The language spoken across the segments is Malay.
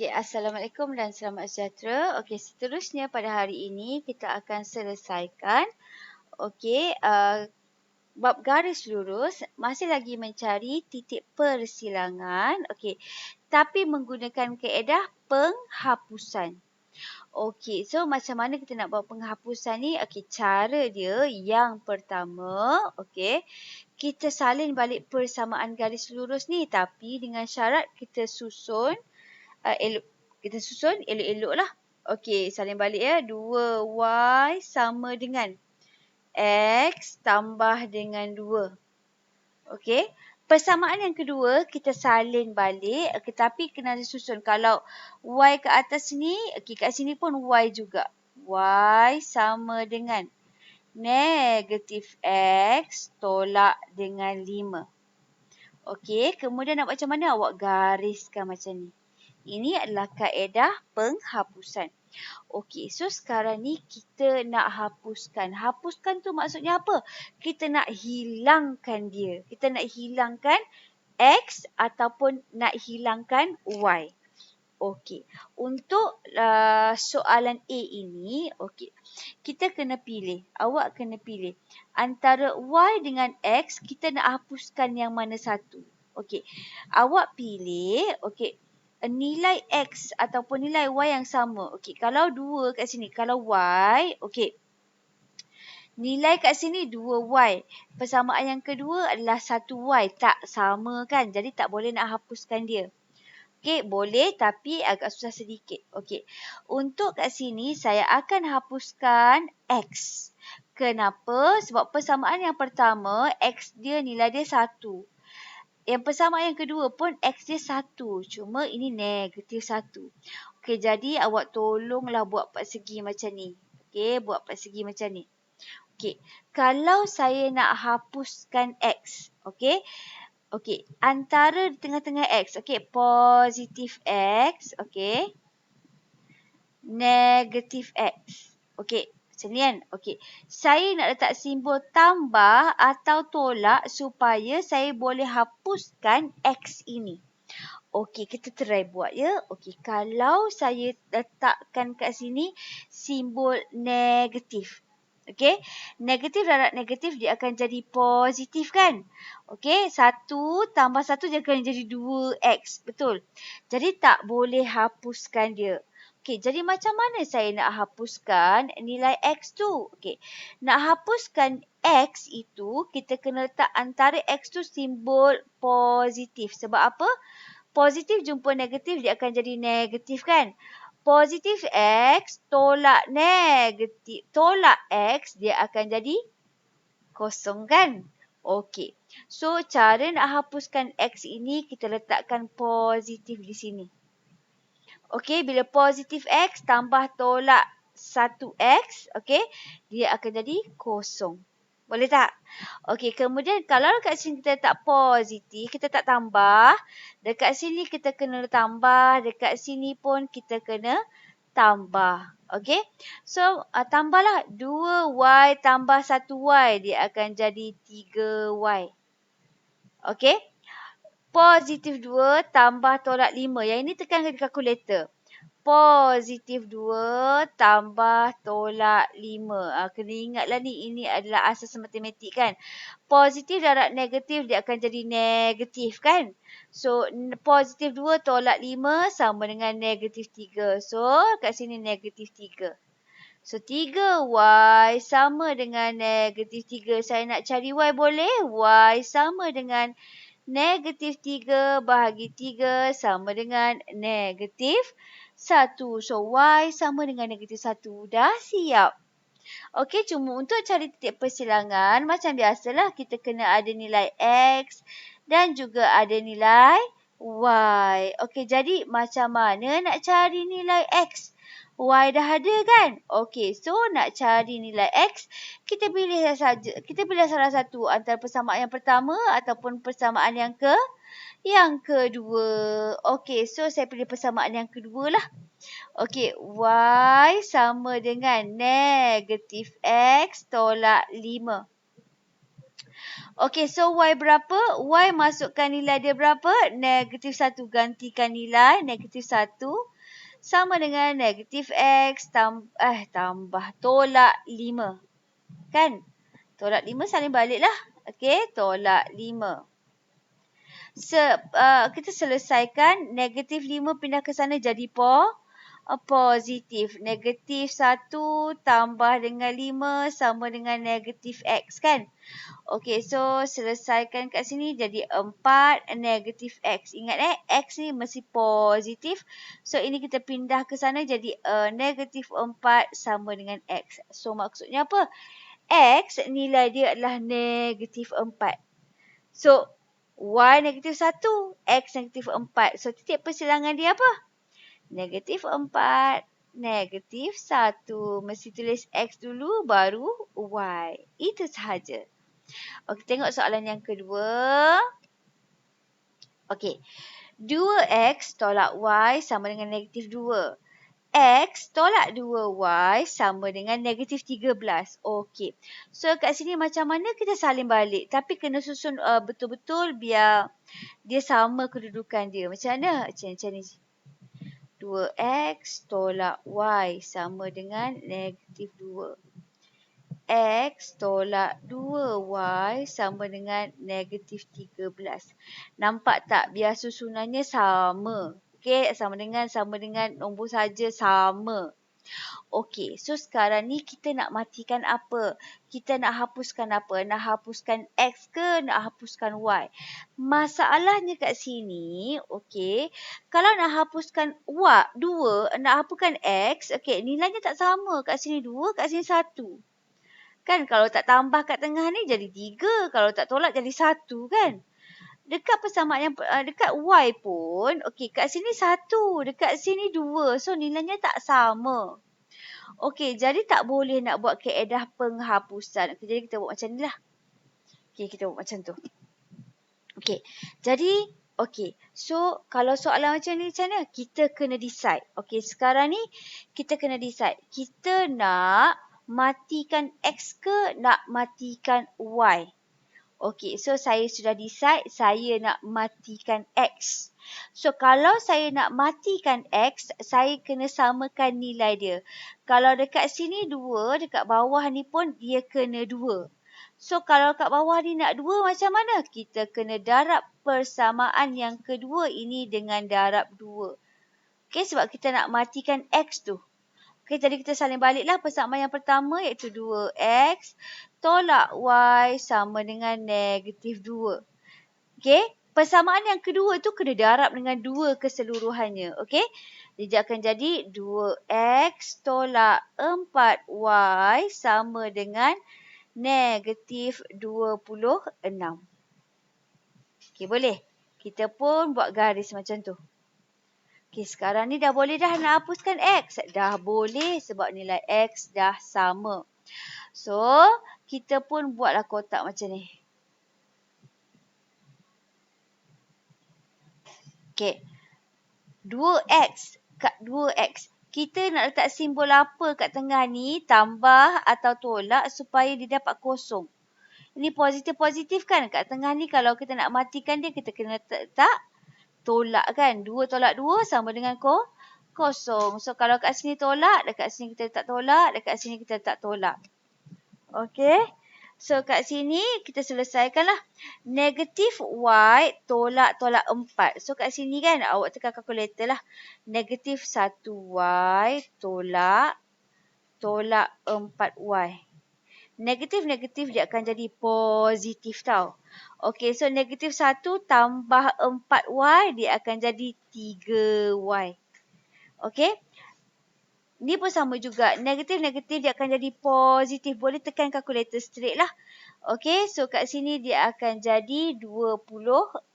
Okey, Assalamualaikum dan selamat sejahtera. Okey, seterusnya pada hari ini kita akan selesaikan okey, bab garis lurus, masih lagi mencari titik persilangan. Okey, tapi menggunakan kaedah penghapusan. Okey, so macam mana kita nak buat penghapusan ni? Okey, cara dia yang pertama, okey, kita salin balik persamaan garis lurus ni tapi dengan syarat kita susun elok-elok lah. Okey, salin balik ya. 2y sama dengan x tambah dengan 2. Okey. Persamaan yang kedua, kita salin balik. Okey, tapi kena disusun. Kalau y ke atas ni, okey, kat sini pun y juga. Y sama dengan negatif x tolak dengan 5. Okey, kemudian nak buat macam mana? Awak gariskan macam ni. Ini adalah kaedah penghapusan. Okey, so sekarang ni kita nak hapuskan. Hapuskan tu maksudnya apa? Kita nak hilangkan dia. Kita nak hilangkan x ataupun nak hilangkan y. Okey, untuk soalan A ini, okey, kita kena pilih. Awak kena pilih. Antara y dengan x, kita nak hapuskan yang mana satu. Okey, awak pilih, okey, nilai x ataupun nilai y yang sama. Okey, kalau 2 kat sini, kalau y, okey, nilai kat sini 2y. Persamaan yang kedua adalah 1y. Tak sama kan? Jadi tak boleh nak hapuskan dia. Okey, boleh tapi agak susah sedikit. Okey, untuk kat sini saya akan hapuskan x. Kenapa? Sebab persamaan yang pertama, x dia nilai dia 1. Yang persamaan yang kedua pun x dia 1. Cuma ini negatif 1. Okey, jadi awak tolonglah buat persegi macam ni. Okey, buat persegi macam ni. Okey, kalau saya nak hapuskan x, okey. Okey, antara tengah-tengah x, okey, positif x, okey. Negatif x. Okey, macam ni kan? Okey, saya nak letak simbol tambah atau tolak supaya saya boleh hapuskan x ini. Okey, kita try buat ya. Okey, kalau saya letakkan kat sini simbol negatif. Okey, negatif darab negatif dia akan jadi positif kan? Okey, 1 tambah 1 dia akan jadi 2x. Betul? Jadi tak boleh hapuskan dia. Okey, jadi macam mana saya nak hapuskan nilai x tu? Okey, nak hapuskan x itu, kita kena letak antara x tu simbol positif. Sebab apa? Positif jumpa negatif, dia akan jadi negatif kan? Positif x tolak negatif, tolak x, dia akan jadi kosong kan? Okey. So, cara nak hapuskan x ini, kita letakkan positif di sini. Okey, bila positif x tambah tolak 1x, okey, dia akan jadi kosong. Boleh tak? Okey, kemudian kalau kat sini kita letak positif, kita tak tambah. Dekat sini kita kena tambah. Dekat sini pun kita kena tambah. Okey. So, tambahlah 2y tambah 1y. Dia akan jadi 3y. Okey. Positif 2 tambah tolak 5. Yang ini tekan di kalkulator. Positif 2 tambah tolak 5. Kena ingatlah ni, ini adalah asas matematik kan. Positif darab negatif, dia akan jadi negatif kan. So, positif 2 tolak 5 sama dengan negatif 3. So, kat sini negatif 3. So, 3y sama dengan negatif 3. Saya nak cari y boleh? Y sama dengan negatif 3 bahagi 3 sama dengan negatif 1. So, y sama dengan negatif 1. Dah siap. Okey, cuma untuk cari titik persilangan, macam biasalah kita kena ada nilai x dan juga ada nilai y. Okey, jadi macam mana nak cari nilai x? Y dah ada kan? Okey, so nak cari nilai x, kita pilih salah satu antara persamaan yang pertama ataupun persamaan yang kedua. Okey, so saya pilih persamaan yang kedua lah. Okey, y sama dengan negatif x tolak 5. Okey, so Y berapa? Y masukkan nilai dia berapa? Negatif 1. Gantikan nilai negatif 1 sama dengan negatif X tambah tolak 5. Kan? Tolak 5 salin balik lah. Okey, tolak 5. Kita selesaikan negatif 5 pindah ke sana jadi positif. Negatif 1 tambah dengan 5 sama dengan negatif X kan? Okey, so selesaikan kat sini jadi 4 negatif X. Ingat X ni mesti positif. So ini kita pindah ke sana jadi negatif 4 sama dengan X. So maksudnya apa? X nilai dia adalah negatif 4. So Y negatif 1, X negatif 4. So titik persilangan dia apa? Negatif 4, negatif 1. Mesti tulis X dulu baru Y. Itu sahaja. Okey, tengok soalan yang kedua. Okey. 2X tolak Y sama dengan negatif 2. X tolak 2Y sama dengan negatif 13. Okey. So kat sini macam mana kita salin balik. Tapi kena susun betul-betul biar dia sama kedudukan dia. Macam mana? Macam ni. 2X tolak Y sama dengan negatif 2. X tolak 2Y sama dengan negatif 13. Nampak tak? Biar susunannya sama. Okey, sama dengan nombor saja sama. Okey, so sekarang ni kita nak matikan apa? Kita nak hapuskan apa? Nak hapuskan X ke nak hapuskan Y? Masalahnya kat sini, okey, kalau nak hapuskan Y, 2, nak hapuskan X, okey, nilainya tak sama. Kat sini 2, kat sini 1. Kan kalau tak tambah kat tengah ni jadi 3. Kalau tak tolak jadi 1 kan? Dekat persamaan yang dekat Y pun, okey, kat sini 1, dekat sini 2. So nilainya tak sama. Okey, jadi tak boleh nak buat kaedah penghapusan. Okey, jadi kita buat macam ni lah. Okey, kita buat macam tu. Okey, jadi okey. So kalau soalan macam ni macam mana? Kita kena decide. Okey, sekarang ni kita kena decide. Kita nak matikan X ke nak matikan Y? Okey, so saya sudah decide saya nak matikan X. So kalau saya nak matikan X, saya kena samakan nilai dia. Kalau dekat sini 2, dekat bawah ni pun dia kena 2. So kalau kat bawah ni nak 2 macam mana? Kita kena darab persamaan yang kedua ini dengan darab 2. Okey, sebab kita nak matikan X tu. Okey, jadi kita salin baliklah persamaan yang pertama iaitu 2X tolak Y sama dengan negatif 2. Okey, persamaan yang kedua tu kena darab dengan 2 keseluruhannya. Okey, dia akan jadi 2X tolak 4Y sama dengan negatif 26. Okey, boleh? Kita pun buat garis macam tu. Okey, sekarang ni dah boleh dah nak hapuskan X. Dah boleh sebab nilai X dah sama. So, kita pun buatlah kotak macam ni. Okey. 2X kat 2X. Kita nak letak simbol apa kat tengah ni? Tambah atau tolak supaya dia dapat kosong. Ini positif-positif kan? Kat tengah ni kalau kita nak matikan dia, kita kena letak tolak kan. 2 tolak 2 sama dengan kosong. So kalau kat sini tolak, dekat sini kita letak tolak, dekat sini kita letak tolak. Okey. So kat sini kita selesaikanlah. Negatif Y tolak 4. So kat sini kan awak tekan kalkulator lah. Negatif 1Y tolak 4Y. Negatif-negatif dia akan jadi positif tau. Okey, so negatif 1 tambah 4Y dia akan jadi 3Y. Okey. Ni pun sama juga. Negatif-negatif dia akan jadi positif. Boleh tekan kalkulator straight lah. Okey, so kat sini dia akan jadi 24.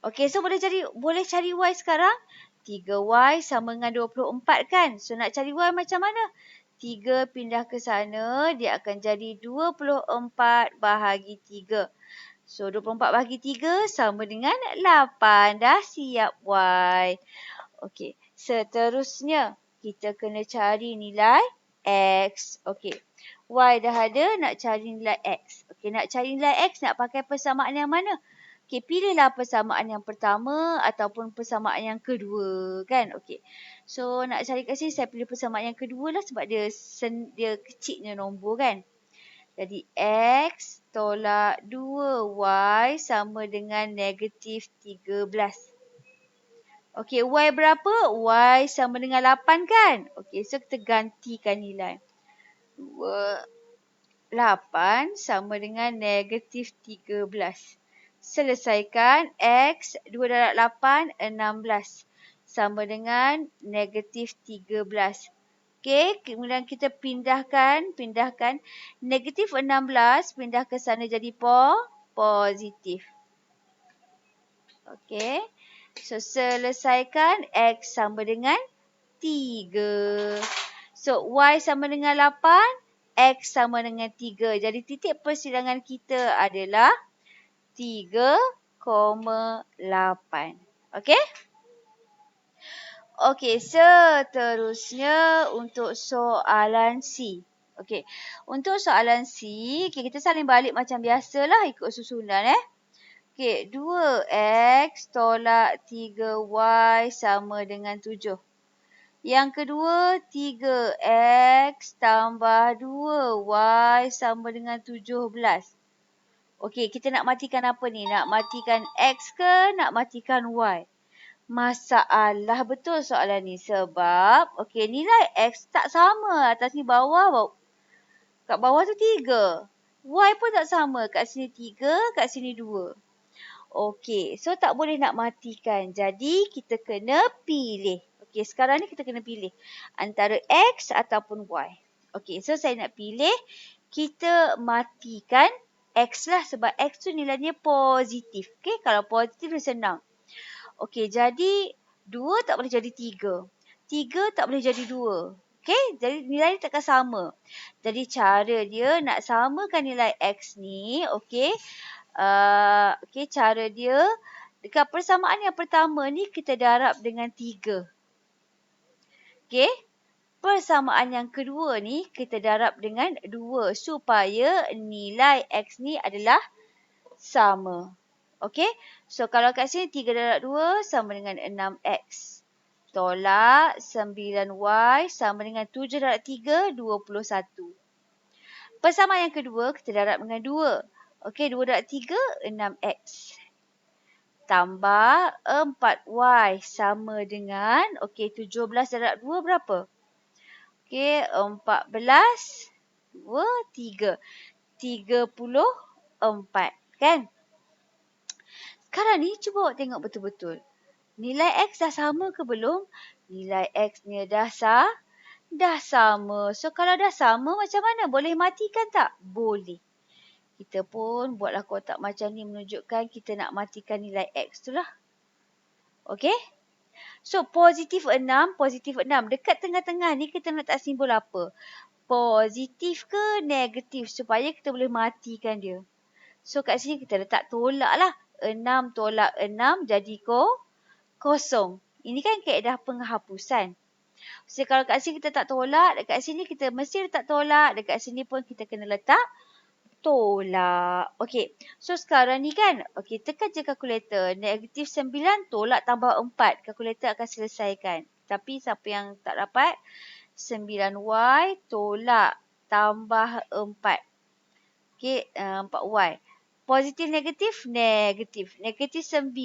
Okey, so boleh cari Y sekarang. 3Y sama dengan 24 kan? So nak cari Y macam mana? 3 pindah ke sana, dia akan jadi 24 bahagi 3. So 24 bahagi 3 sama dengan 8. Dah siap Y. Okey, seterusnya kita kena cari nilai X. Okey, Y dah ada, nak cari nilai X. Okey, nak cari nilai X, nak pakai persamaan yang mana? Okey, pilihlah persamaan yang pertama ataupun persamaan yang kedua, kan? Okey. So, nak cari kat sini, saya pilih persamaan yang kedua lah sebab dia kecilnya nombor, kan? Jadi, X tolak 2Y sama dengan negatif 13. Okey, Y berapa? Y sama dengan 8, kan? Okey, so kita gantikan nilai. 8 sama dengan negatif 13. Selesaikan. X 2 darab 8, 16. Sama dengan negatif 13. Okey, kemudian kita pindahkan. Negatif 16 pindah ke sana jadi positif. Okey. So, selesaikan. X sama dengan 3. So, Y sama dengan 8. X sama dengan 3. Jadi, titik persilangan kita adalah 3,8. Okey? Okey, seterusnya untuk soalan C. Okey, untuk soalan C, kita salin balik macam biasalah ikut susunan. Okey, 2X tolak 3Y sama dengan 7. Yang kedua, 3X tambah 2Y sama dengan 17. Okey, kita nak matikan apa ni? Nak matikan X ke nak matikan Y? Masalah betul soalan ni sebab okey, nilai X tak sama atas ni bawah. Kat bawah tu 3. Y pun tak sama. Kat sini 3, kat sini 2. Okey, so tak boleh nak matikan. Jadi kita kena pilih. Okey, sekarang ni kita kena pilih antara X ataupun Y. Okey, so saya nak pilih kita matikan X lah sebab X tu nilainya positif. Okey, kalau positif dia senang. Okey, jadi 2 tak boleh jadi 3. 3 tak boleh jadi 2. Okey, jadi nilai dia takkan sama. Jadi cara dia nak samakan nilai X ni, okey. Okey, cara dia dekat persamaan yang pertama ni kita darab dengan 3. Okey. Persamaan yang kedua ni kita darab dengan 2 supaya nilai X ni adalah sama. Okey. So, kalau kat sini 3 darab 2 sama dengan 6X. Tolak 9Y sama dengan 7 darab 3, 21. Persamaan yang kedua, kita darab dengan 2. Okey, 2 darab 3, 6X. Tambah 4Y sama dengan, okey, 17 darab 2 berapa? Okey, 14, 2, 3. 34, kan? Sekarang ni cuba awak tengok betul-betul. Nilai X dah sama ke belum? Nilai X-nya dah sama. So, kalau dah sama macam mana? Boleh matikan tak? Boleh. Kita pun buatlah kotak macam ni menunjukkan kita nak matikan nilai X tu lah. Okey? So, positif 6. Dekat tengah-tengah ni kita nak letak simbol apa? Positif ke negatif supaya kita boleh matikan dia. So, kat sini kita letak tolak lah. 6 tolak 6 jadi kosong. Ini kan kaedah penghapusan. So, kalau kat sini kita tak tolak, dekat sini kita mesti letak tolak. Dekat sini pun kita kena letak tolak. Okey. So, sekarang ni kan, okey, tekan je kalkulator. Negatif 9 tolak tambah 4. Kalkulator akan selesaikan. Tapi siapa yang tak dapat, 9Y tolak tambah 4. Okey, 4Y. Positif, negatif? Negatif. Negatif 9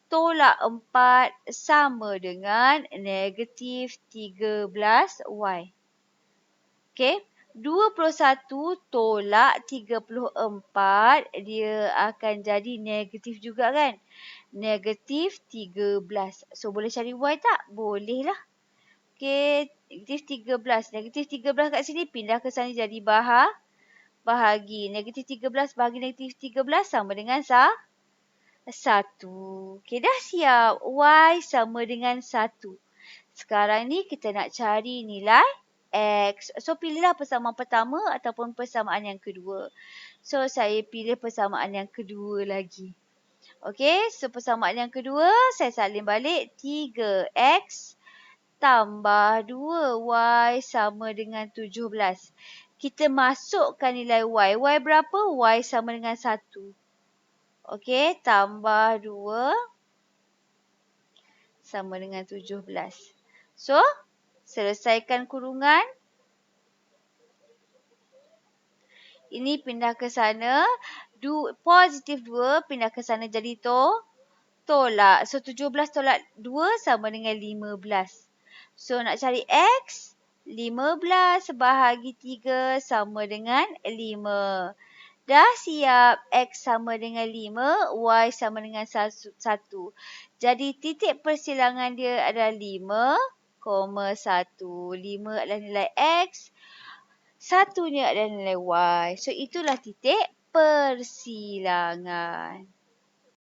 tolak 4 sama dengan negatif 13Y. Okey. 21 tolak 34, dia akan jadi negatif juga, kan? Negatif 13. So, boleh cari Y tak? Boleh lah. Okey, negatif 13. Negatif 13 kat sini pindah ke sana jadi bahagi. Negatif 13 bahagi negatif 13 sama dengan 1. Okey, dah siap. Y sama dengan 1. Sekarang ni kita nak cari nilai X. So, pilihlah persamaan pertama ataupun persamaan yang kedua. So, saya pilih persamaan yang kedua lagi. Okey, so persamaan yang kedua saya salin balik 3X tambah 2y sama dengan 17. Kita masukkan nilai y. Y berapa? Y sama dengan 1. Okey, tambah 2 sama dengan 17. So, selesaikan kurungan. Ini pindah ke sana. Positif 2 pindah ke sana jadi tolak. So, 17 tolak 2 sama dengan 15. So, nak cari X. 15 bahagi 3 sama dengan 5. Dah siap. X sama dengan 5. Y sama dengan 1. Jadi, titik persilangan dia adalah 5,1. 5 adalah nilai X. 1-nya adalah nilai Y. So, itulah titik persilangan.